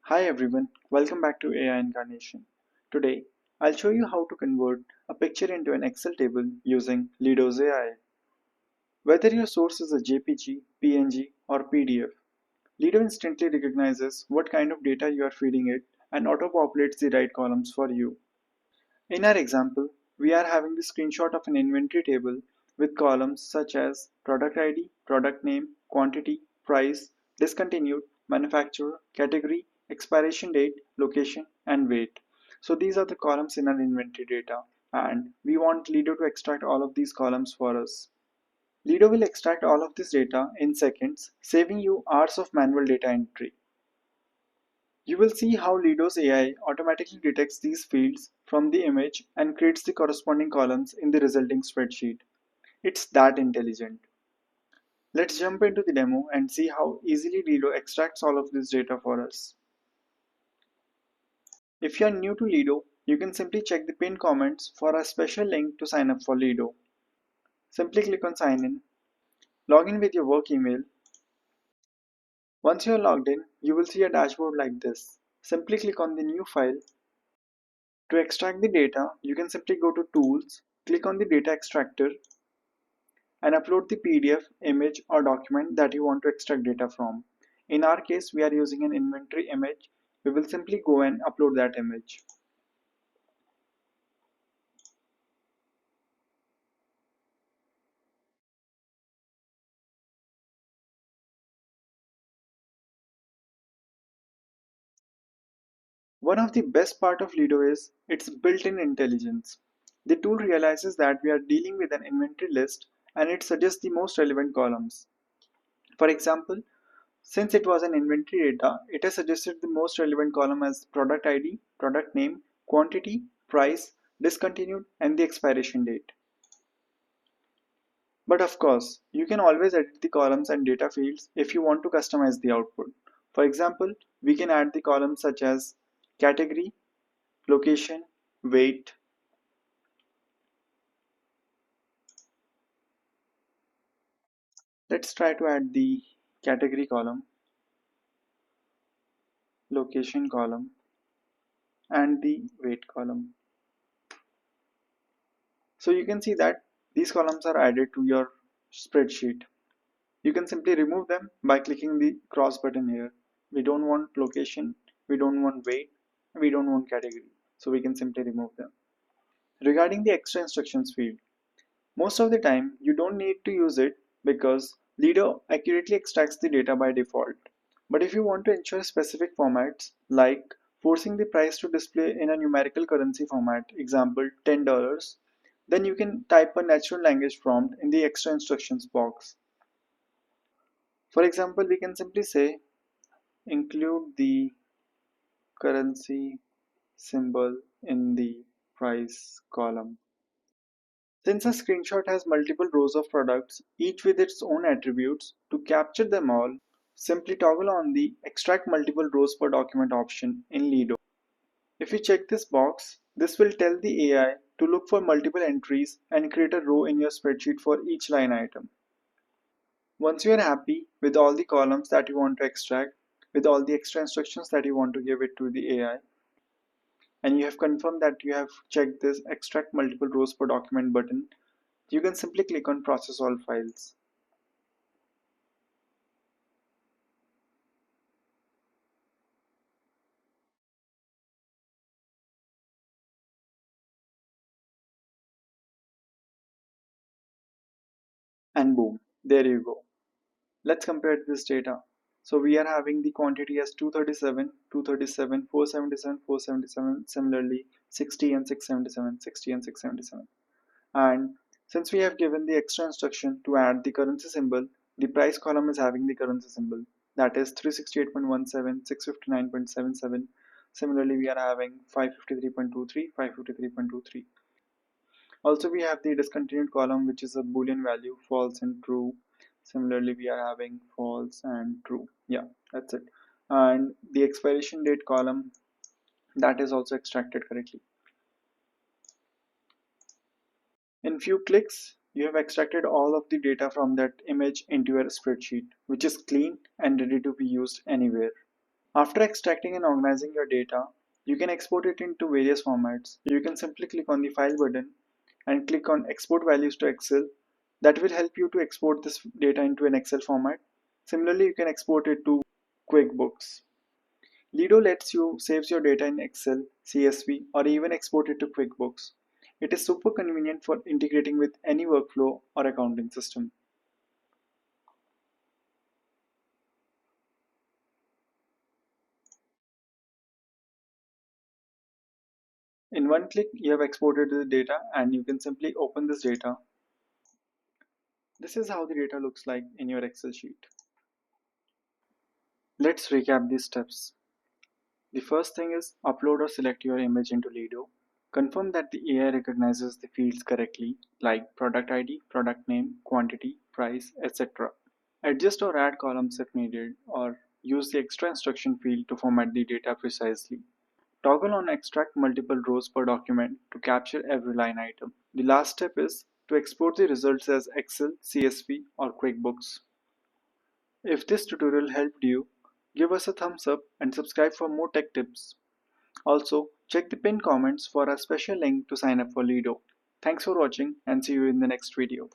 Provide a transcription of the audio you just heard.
Hi everyone, welcome back to AI Incarnation. Today, I'll show you how to convert a picture into an Excel table using Lido AI. Whether your source is a JPG, PNG, or PDF, Lido instantly recognizes what kind of data you are feeding it and auto-populates the right columns for you. In our example, we are having the screenshot of an inventory table with columns such as product ID, product name, quantity, price, discontinued, manufacturer, category, expiration date, location, and weight. So these are the columns in our inventory data, and we want Lido to extract all of these columns for us. Lido will extract all of this data in seconds, saving you hours of manual data entry. You will see how Lido's AI automatically detects these fields from the image and creates the corresponding columns in the resulting spreadsheet. It's that intelligent. Let's jump into the demo and see how easily Lido extracts all of this data for us. If you are new to Lido, you can simply check the pinned comments for a special link to sign up for Lido. Simply click on sign in, log in with your work email. Once you are logged in, you will see a dashboard like this. Simply click on the new file. To extract the data, you can simply go to Tools, click on the data extractor, and upload the PDF, image, or document that you want to extract data from. In our case, we are using an inventory image. We will simply go and upload that image. One of the best part of Lido is its built-in intelligence. The tool realizes that we are dealing with an inventory list and it suggests the most relevant columns. For example, since it was an inventory data, it has suggested the most relevant column as product ID, product name, quantity, price, discontinued, and the expiration date. But of course, you can always edit the columns and data fields if you want to customize the output. For example, we can add the columns such as category, location, weight. Let's try to add the category column, location column, and the weight column. So you can see that these columns are added to your spreadsheet. You can simply remove them by clicking the cross button here. We don't want location, we don't want weight, we don't want category. So we can simply remove them. Regarding the extra instructions field, most of the time you don't need to use it because Lido accurately extracts the data by default. But if you want to ensure specific formats like forcing the price to display in a numerical currency format, example $10, then you can type a natural language prompt in the extra instructions box. For example, we can simply say include the currency symbol in the price column. Since a screenshot has multiple rows of products, each with its own attributes, to capture them all, simply toggle on the Extract Multiple Rows per Document option in Lido. If you check this box, this will tell the AI to look for multiple entries and create a row in your spreadsheet for each line item. Once you are happy with all the columns that you want to extract, with all the extra instructions that you want to give it to the AI, and you have confirmed that you have checked this Extract Multiple Rows per Document button, you can simply click on Process All Files. And boom, there you go. Let's compare this data. So we are having the quantity as 237, 237, 477, 477, similarly 60 and 677, 60 and 677. And since we have given the extra instruction to add the currency symbol, the price column is having the currency symbol. That is 368.17, 659.77. Similarly, we are having 553.23, 553.23. Also, we have the discontinued column, which is a Boolean value, false and true. Similarly, we are having false and true. Yeah, that's it. And the expiration date column, that is also extracted correctly. In few clicks, you have extracted all of the data from that image into your spreadsheet, which is clean and ready to be used anywhere. After extracting and organizing your data, you can export it into various formats. You can simply click on the File button and click on Export Values to Excel. That will help you to export this data into an Excel format. Similarly, you can export it to QuickBooks. Lido lets you saves your data in Excel, CSV, or even export it to QuickBooks. It is super convenient for integrating with any workflow or accounting system. In one click, you have exported the data and you can simply open this data. This is how the data looks like in your Excel sheet. Let's recap these steps. The first thing is upload or select your image into Lido. Confirm that the AI recognizes the fields correctly, like product ID, product name, quantity, price, etc. Adjust or add columns if needed, or use the extra instruction field to format the data precisely. Toggle on extract multiple rows per document to capture every line item. The last step is to export the results as Excel, CSV, or QuickBooks. If this tutorial helped you, give us a thumbs up and subscribe for more tech tips. Also, check the pinned comments for a special link to sign up for Lido. Thanks for watching and see you in the next video.